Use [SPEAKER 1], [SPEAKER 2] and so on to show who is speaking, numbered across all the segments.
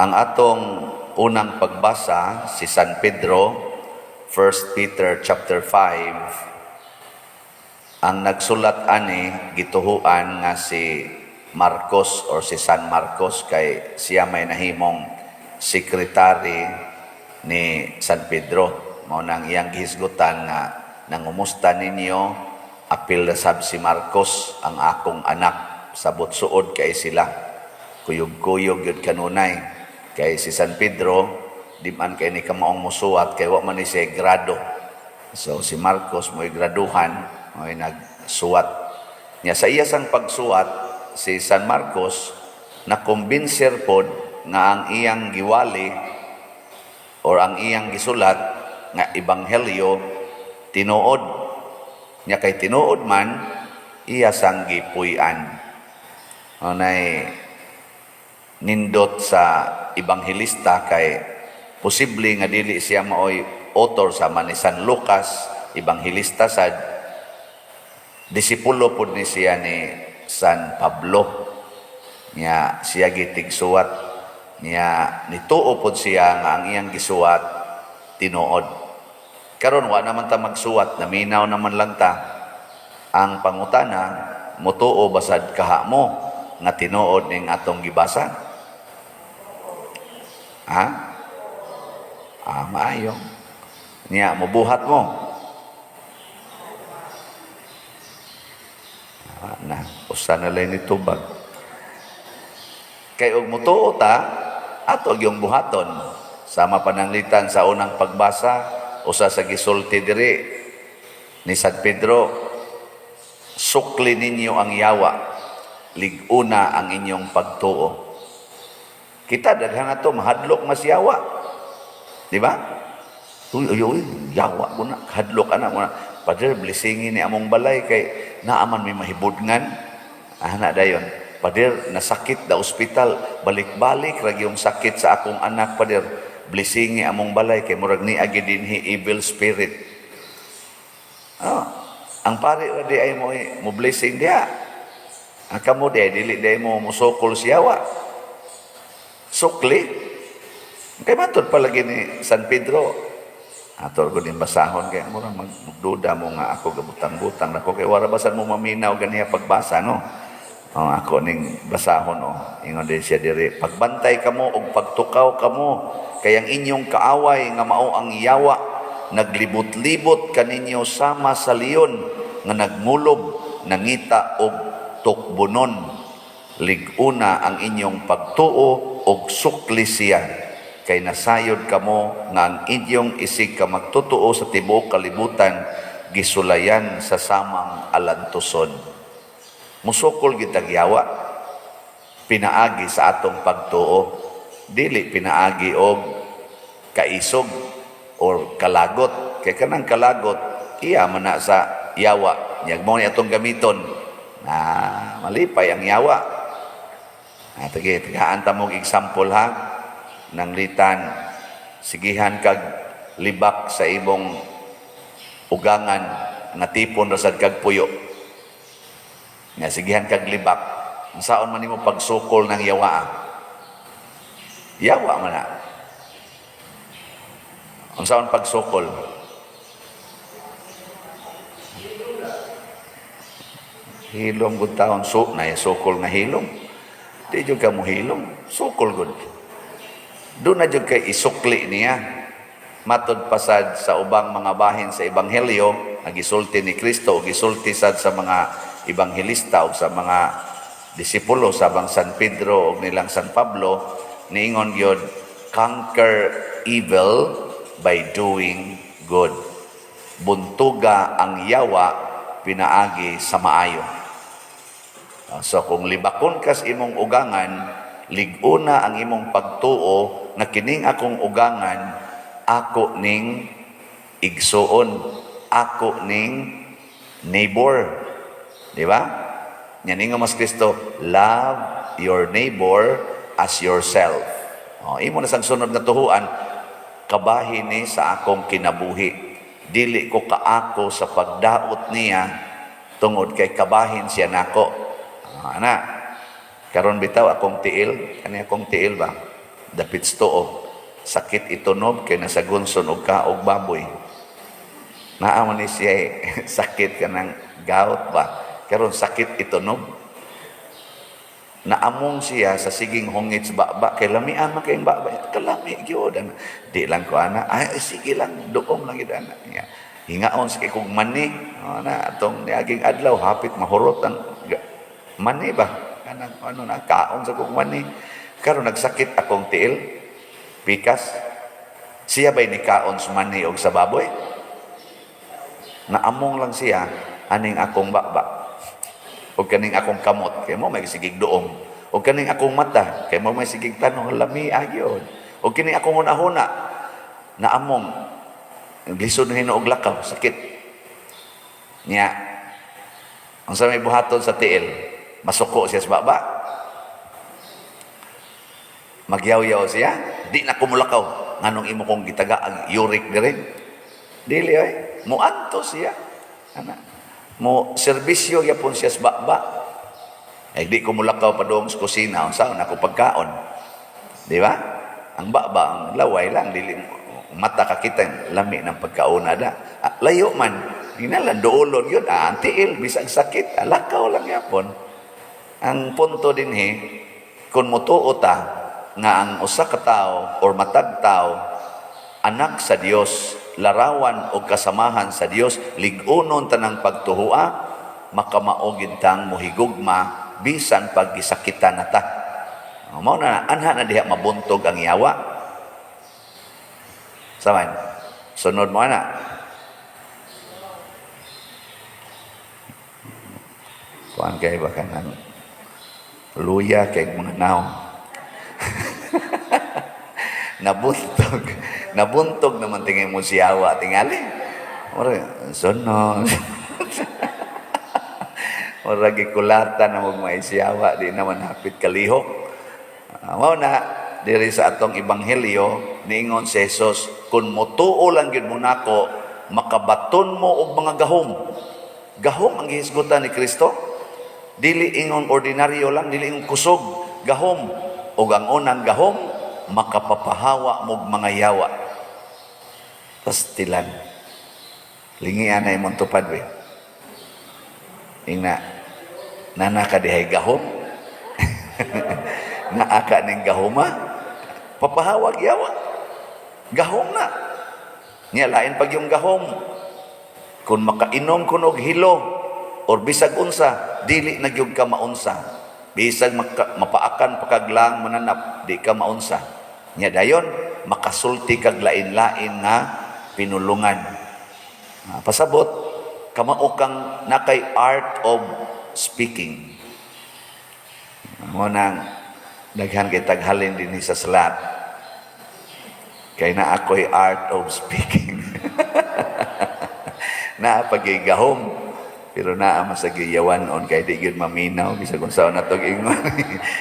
[SPEAKER 1] Ang atong unang pagbasa si San Pedro, 1 Peter chapter 5. Ang nagsulat ani gituhuan nga si Marcos or si San Marcos, kay siya may nahimong sekretary ni San Pedro. Mao nang iyang gihisgutan nga nangumusta ninyo, apil na sab si Marcos ang akong anak, sabot suod kay sila. Kuyog-kuyog yun kanunay. Kay si San Pedro, di man kay ni kamaong musuwat, kay wa man ni siya grado. So si Marcos mo'y graduhan, mo'y nagsuwat. Nya sa iya sang pagsuwat, si San Marcos nakumbinser pod nga ang iyang giwali or ang iyang gisulat nga ebanghelyo tinuod. Nya kay tinuod man, iya sang gipuy-an. Nay nindot sa ebanghelista, kay posible nga dili siya maoy author sama ni San Lucas, ebanghelista sad, disipulo pud ni siya ni San Pablo. Nya siya gitigsuwat, nya nituo pud siya nga ang iyang gisuwat tinuod. Karon wa naman ta magsuwat, naminaw naman lang ta. Ang pangutana, mutuo basad kaha mo nga tinuod ning atong gibasa? Maayo. Niya, mubuhat mo. Usa na lang ni tubag. Kay og mutuo ta, ato yung buhaton. Sama pananglitan sa unang pagbasa, usa sa gisulti diri ni San Pedro, sukli ninyo ang yawa, liguna ang inyong pagtuo. Kita daghan ato mahadlok masyawa. Di ba? Uy, yawa ko na, hadlok ana mo na. Pader, blessingin ni among balay kay naaman may mahibudngan. Ana dayon. Pader, nasakit da ospital, balik-balik ragi yung sakit sa akong anak, pader. Blessingin among balay kay murag ni agi dinhi evil spirit. Ang pare di ay mo blessing dia. Ang kamo di dili di mo musukol siyawa. Sukli. Kaya matod palagi ni San Pedro. Ator ko din basahon. Kaya mura magduda mo nga ako gabutang-butang. Ako kaya warabasan mo maminaw ganiya pagbasa, no? Ako ning basahon, no? Ingon din siya diri. Pagbantay kamo o pagtukaw kamo. Kayang inyong kaaway nga mao ang yawa. Naglibot-libot kaninyo sama sa leon. Nga nagmulob, nangita og tukbunon. Liguna ang inyong pagtuo og sukli siya, kay nasayod kamo nga ang inyong isig ka magtutuo sa tibuok kalibutan gisulayan sa samang alantuson. Musukol gitag yawa, pinaagi sa atong pagtuo, dili pinaagi og kaisog or kalagot. Kay kanang kalagot iya man na sa yawa, nyag mo ni atong gamiton na malipay ang yawa. Tagaan ta mong example ha, nang litan, sigihan kag libak sa imong ugangan, natipon rasad kag puyo. Nga sigihan kag libak, saon man nimo pagsukol ng yawa? Yawa man na. Ang saon pagsukol? Hilom gud taon na sukol nga hilom. Di jud ka mo hilom, sukol gud. Doon na jud kay isukli niya. Matod pasad sa ubang mga bahin sa ebanghelyo, nagisulti ni Kristo, gisulti sad sa mga ebanghelista o sa mga disipulo sabang San Pedro o nilang San Pablo, niingon yun, conquer evil by doing good. Buntuga ang yawa, pinaagi sa maayo. So kung libakon kas imong ugangan, liguna ang imong pagtuo na kining akong ugangan, ako ning igsuon, ako ning neighbor. Di ba? Yan nga mas Kristo, love your neighbor as yourself. Imo na sang sunod na tuhuan, kabahin ni sa akong kinabuhi. Dili ko kaako sa pagdaot niya tungod kay kabahin siya nako. Karon bitaw akong tiil, kani akong tiil ba? dapit tuo, sakit itunog kay nasagunson og kaog baboy. Naamon ni siya sakit kanang gout ba, karon sakit itunog. Naamong siya sa siging hungit sa baba, kay lamian man kayong baba, kalami gyud. Di lang ko ana, ay sige lang, duong lang gyud ana. Hingaon sa kay kog mani, na atong niaging adlaw hapit mahurot ang mani ba, kanang ano na kaon sa kog mani. Karon nagsakit akong tiil, pikas. Siya ba'y nikaon sa mani o sa baboy? Naamong lang siya, aning akong baba. O kaning akong kamot, kay mo may sigig doong. O kaning akong mata, kay mo may sigig tanong, lami agyon. O kaning akong hunahuna, naamong, lisod na hinuog lakaw, sakit. Niya, ang sa may buhaton sa tiil, masuko siya sa baba. Magyaw-yaw siya, di na kumulakaw. Nganong imo kong gitaga ang uric na rin. Dili ay, muanto siya. Mo serbisyo yapon siya sa baba. Ay di kumulakaw pa doon sa kusina, ang saan ako pagkaon. Di ba? Ang baba, ang laway lang, dili mata kakita, lami ng pagkauna da. Layo man, hinalan, doolon yun, ang tiil, bisag sakit, lakaw lang yapon. Ang punto din kung mutuo ta, nga ang usa ka tawo or matag tawo anak sa Dios, larawan o kasamahan sa Dios, lig-unon tanang pagtuhua, makamaogid tang mohigugma bisan pag gisakitan nata. Mao na anha na diha mabuntog ang yawa. Saman. Sunod mo ana. Kuan kay baka nang luya kay mga naong. Nabuntog naman tingin mo siyawa tingali. Sunod. Ora gikulatan na mo may siyawa, di naman hapit kalihok. Mao na diri sa atong ebanghelyo niingon si Jesus, kun motuo lang gyud mo nako, makabaton mo og mga gahom. Gahom ang gihisgutan ni Kristo. Dili ingon ordinaryo lang, dili ingon kusog, gahom. O ang unang gahom, makapapahawa mog mga yawa. Pastilan. Lingian na imong tupad, we. Ingna, nanaka dihay gahom. Naaka ning gahoma. Papahawag yawa. Gahom na. Nya lain pag yung gahom. Kung makainom kunog hilo, or bisag unsa, dili na gyud ka maunsa. Bisag mapaakan pakaglang mananap, di ka maunsa. Nya dayon, makasulti kag lain-lain nga pinulungan. Pasabot, kamao kang nakay art of speaking. Mo nang daghan kay taghalin din sa salat. Kay na ako'y art of speaking. Na pagigahom. Pero naa masagiyawan on kay di gyud maminaw bisag kung saan natog ingon.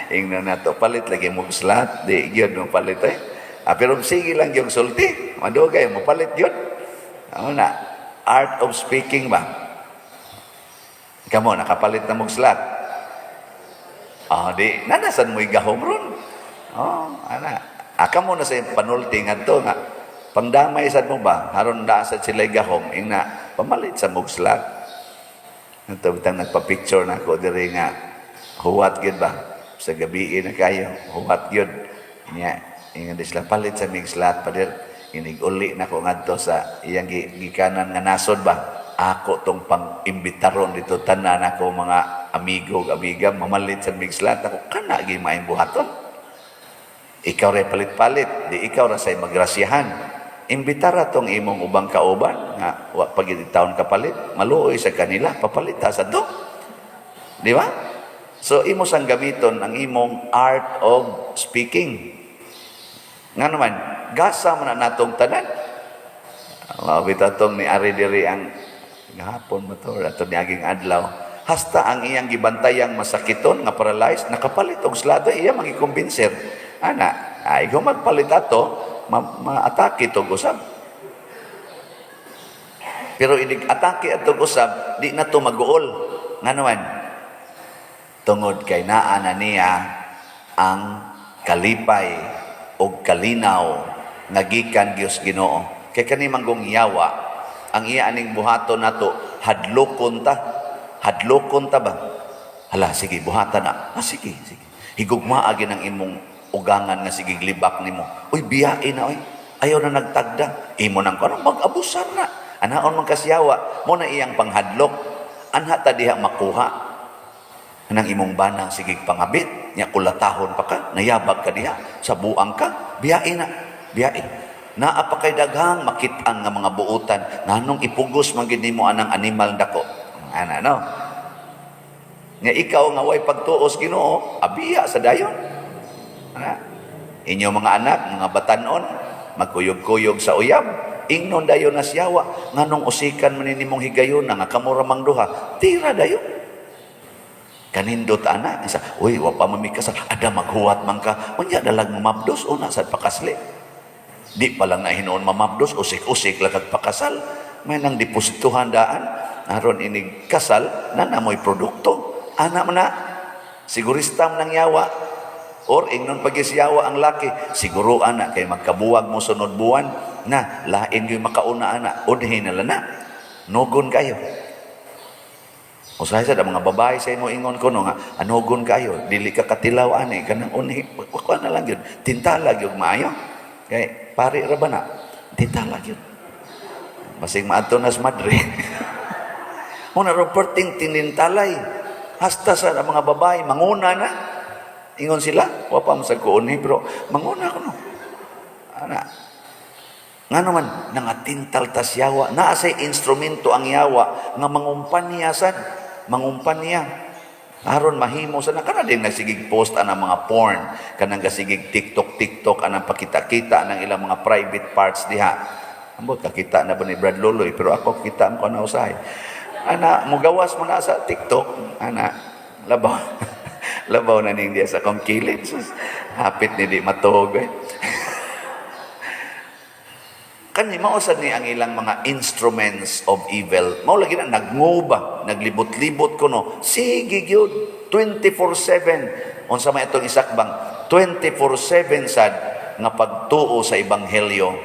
[SPEAKER 1] Ingnon nato palit lagi mo slat, di gyud mo palit pero sige lang yung sulti, madugay mo palit gyud. Ano na? Art of speaking ba? Kamo nakapalit na mo slat. Di nanasan mo igahom ron. Ana. Aka mo na sa panulti ngadto nga pangdamay sad mo ba? Haron da sa sila igahom ingna pamalit sa mo slat. Ito bitang nagpa-picture na ako diri nga huwat gyud ba sa gabi na kayo huwat gyud nya ingon sila palit sa mig slat pader inig-uli na ko ngadto sa iyang gikanan nga nasod ba ako tong pang-imbitaron dito tanan ako mga amigo amiga mamalit sa mig slat ako kana gi maayong buhaton ikaw ray palit-palit di ikaw ra say magrasyahan. Imbitara tong imong ubang kauban nga wa pag taon kapalit, maluoy sa kanila, papalita sa do. Di ba? So imo sang gamiton ang imong art of speaking. Nga naman, gasa man natong tanan. Mabita tong ni ari diri ang gahapon mo to, ato niaging adlaw. Hasta ang iyang gibantayang masakiton nga paralyzed, nakapalit og slado iya mangikumbinser. Ana, ay kung magpalit ato, ma-atake itong usab. Pero inig-atake itong usab, di na ito mag-uol. Nga naman, tungod kay naa na niya ang kalipay og kalinaw nga gikan Dios Ginoo. Kay kani manggong yawa, ang iya aning buhaton nato hadlokon ta ba? Hala, sige buhatan na. Sige. Higugmaa gyud ang imong ugangan nga sige libak nimo. Uy, biyain na oy. Ayaw na nagtagda. Imo nang kanang mag-abusan na. Anaon man kasyawa, mo na iyang panghadlok. Anha ta diha makuha nang imong bana sige pangabit, nya kulatahon pa ka, nayabag ka diha, sa buang ka, biyain na. Naa pa kay daghang makit-ang nga mga buutan nganong ipugos man gid nimo anang animal dako. Ana no? Nga ikaw nga way pagtuos Ginoo, abiya sa dayon. Ana? Inyo mga anak, mga batanon, magkuyog-kuyog sa uyab, ingnon dayon na siyawa, nganong usikan man nimong higayon nga kamura mang duha, tira dayon. Kanindot ana, isa, uy, wa pa mamikasal, ada maghuwat man ka, unya dalag mamabdos o nasa pakasli. Di pa lang na hinoon mamabdos, usik-usik lang kagpakasal, may nang deposituhan daan, aron inig kasal, na namoy produkto. Ana man na, siguristam ng yawa, or ingnon pagisyawa ang laki, siguro ana, kay magkabuwag mo sunod buwan, na, lain yung makauna ana, unhin na lana, nugon kayo. Usahay sa mga babae sa imo ingon ko no nga, anugon kayo, dili ka katilaw ani, kanang unhi, wakwa na lang yun, tintalag yung maayo. Kay, pari ra ba na, tintalag yun. Masing maato nas madre. Muna reporting tinintalay, hasta sa mga babae, manguna na. Ingon sila, wapa masag ko unhi, pero manguna ko no. Ana, nga naman, nangatintal tas yawa, naasay instrumento ang yawa, nga mangumpan niya aron mahimo sa kana din nagsigig post anang mga porn, kanang gasigig TikTok anang pakita-kita anang ilang mga private parts diha. Ambot kakita na ba ni Brad Loloy, pero ako kita ko na usahay. Ana, mugawas mo na sa TikTok, ana, labaw na ning diya sa kong kilid. Hapit ni di matuog eh. Kani mausad ni ang ilang mga instruments of evil. Mao lagi na nagnguba, naglibot-libot kuno. Sige gyud 24/7. Unsa may itong isakbang 24/7 sad nga pagtuo sa ebanghelyo.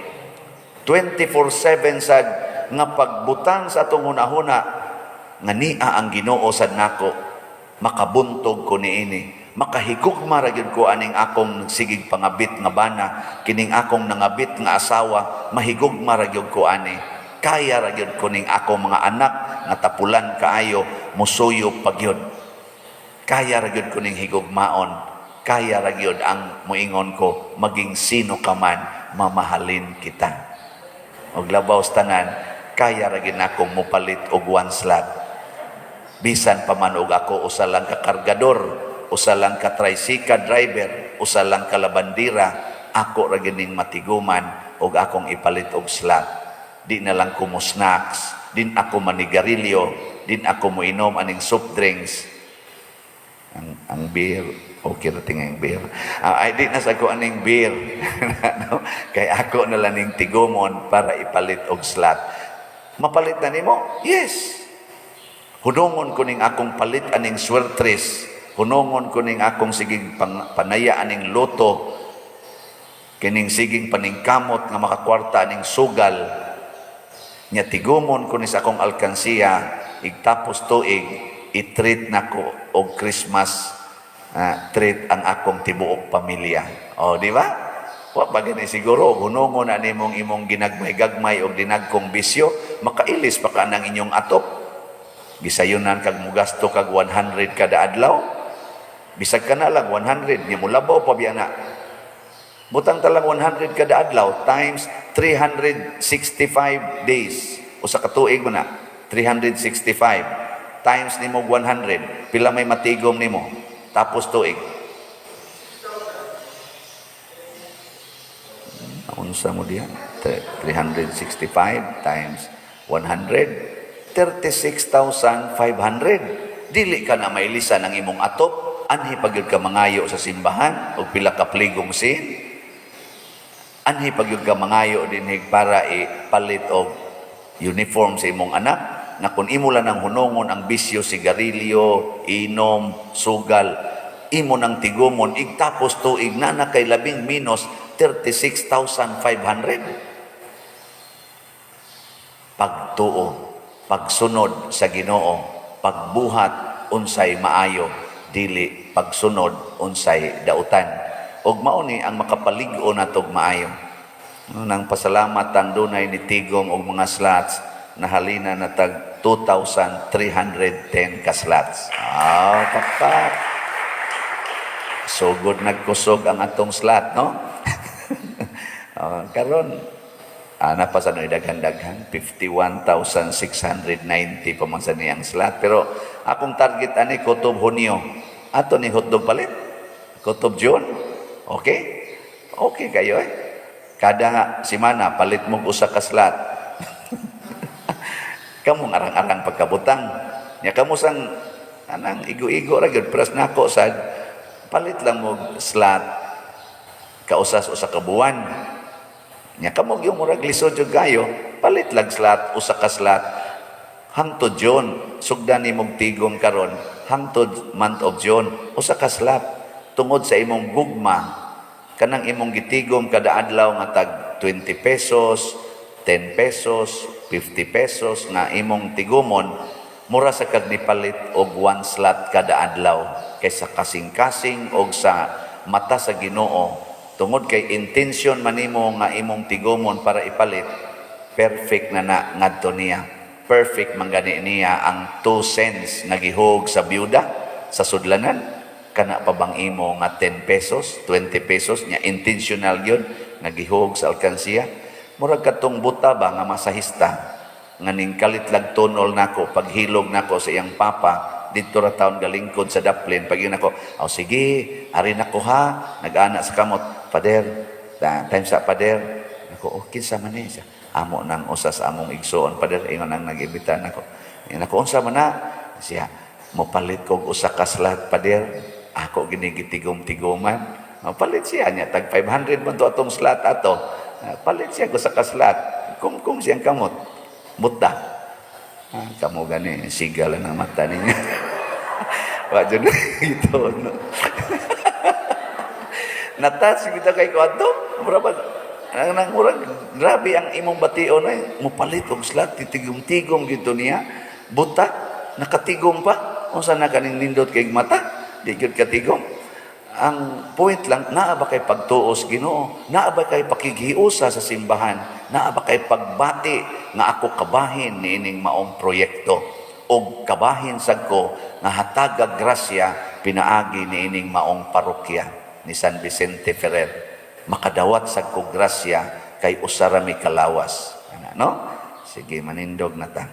[SPEAKER 1] 24/7 sad nga pagbutang sa atong hunahuna nga niya ang Ginoo sad nako. Makabuntog ko niini. Makahigugma ra gyud ko aning akong sigig pangabit nga bana, kining akong nangabit nga asawa, mahigugma ra gyud ko ani. Kaya ra gyud ko ning akong mga anak nga tapulan kaayo, musuyo pagyud. Kaya ra gyud ko ning higugmaon. Kaya ra gyud ang muingon ko, maging sino ka man, mamahalin kita. Og labaw sa tanan, kaya ra gyud akong mupalit og one slot. Bisan pa man og ako usa lang ka kargador, usa lang ka tricycle driver, usa lang ka labandira, ako ra gining matiguman og akong ipalit og slot. Di na lang ko mo snacks, din ako manigarilyo, din ako mo inom aning soft drinks. Ang beer, okay ra tingay beer. Ay di na sa ko aning beer. No? Kay ako na lang ning tigumon para ipalit og slot. Mapalit na nimo? Yes. Hunongon ko ning akong palit aning swertres. Hunongon ko ning akong siging panaya aning loto, kining siging paningkamot nga makakwarta aning sugal, nya tigumon ko ni sa akong alkansiya, igtapos tuig, i-treat nako og Christmas treat ang akong tibuok pamilya. O, di ba? Wa ba gani siguro, hunongon na nimong imong ginagmay-gagmay o dinagkong bisyo, makailis pa ka ng inyong atop. Gisayunan kag mugasto kag 100 kada adlaw. Bisag ka na lang, 100. Di mo labaw pa biya na. Butang talang 100 kada adlaw times 365 days. O sa katuig mo na, 365 times ni mo 100. Pila may matigom ni mo. Tapos tuig. Unsa mo diyan? 365 times 100. 36,500. Dili ka na mailisan ang imong atop. Anhi pagyud ka mangayo sa simbahan o pila ka pligong sin. Anhi pagyud ka mangayo dinhig para ipalit og uniform sa imong anak na kung imo lang ang hunongon ang bisyo, sigarilyo, inom, sugal, imo ng tigumon, igtapos tuig na kay labing minus 36,500. Pagtuo, pagsunod sa Ginoo, pagbuhat unsay maayo, dili pagsunod unsay dautan. Og mao ni ang makapalig-o natog maayo. Nang pasalamat ang dunay ni tigom og mga slots na halina na tag 2,310 ka slots. Papat. So good nagkusog ang atong slot, no? Karon ana pa sa daghan-daghan 51,690 pa man sa niyang slot. Pero akong target ani kutob Hunyo. Ato ni hotdog palit. Kutob June. Okay? Okay kayo eh. Kada semana palit mo usa ka slot. Kamu arang-arang pagkabutang. Nya kamo sang anang igo-igo ra gyud pras nako sad palit lang mo slot kausas usa ka buwan. Nya kamo yung murag lisod jud gayo, palit lang slot usa ka slot hangtod June. Sugdan nimong tigom karon hangtod month of June usa ka slot tungod sa imong gugma. Kanang imong gitigom kada adlaw nga tag 20 pesos, 10 pesos, 50 pesos nga imong tigumon, mura sa kag nipalit og 1 slot kada adlaw kaysa kasing-kasing og sa mata sa Ginoo. Tungod kay intention manimo nga imong tigumon para ipalit, perfect na ngadto niya. Perfect man gani niya ang 2 cents nga gihug sa byuda sa sudlanan. Kana pa bang imo nga 10 pesos, 20 pesos nya intentional gyud nagihog sa alkansiya. Murag katong buta ba nga masahista nga ning kalitlag tunol nako paghilog nako sa iyang papa didto ra taon galingkod sa daplin pag nako sige ari nako ha nag-ana sa kamot pader time sa pader nako okay sa man siya amo nang usa sa among igsoon pader ingon ang nag-imbita nako unsa man na siya mopalit kog usa ka slot pader ako ginigitigom-tigoman. Palit siya niya. Tag 500 man to atong slot ato. Palit siya ko sa kaslat. Kung siyang kamot. Mutta. Kamu gani. Siga lang ang mata niya. Wadyo na ito. No? Natas kita kay Kuwato. Murag grabe ang imong bation ay mupalit og slot. Titigom-tigom gito niya. Buta. Nakatigom pa. Kung saan na kaning nindot kay mata. Di gyud katigom. Ang point lang, naa ba kay pagtuos Ginoo? Naa ba kay pakighiusa sa simbahan? Naa ba kay pagbati nga ako kabahin niining maong proyekto? O kabahin sad ko nga hatagag grasya pinaagi niining maong parokya ni San Vicente Ferrer. Makadawat sad ko grasya kay usara mi kalawas. No? Sige, manindog na ta.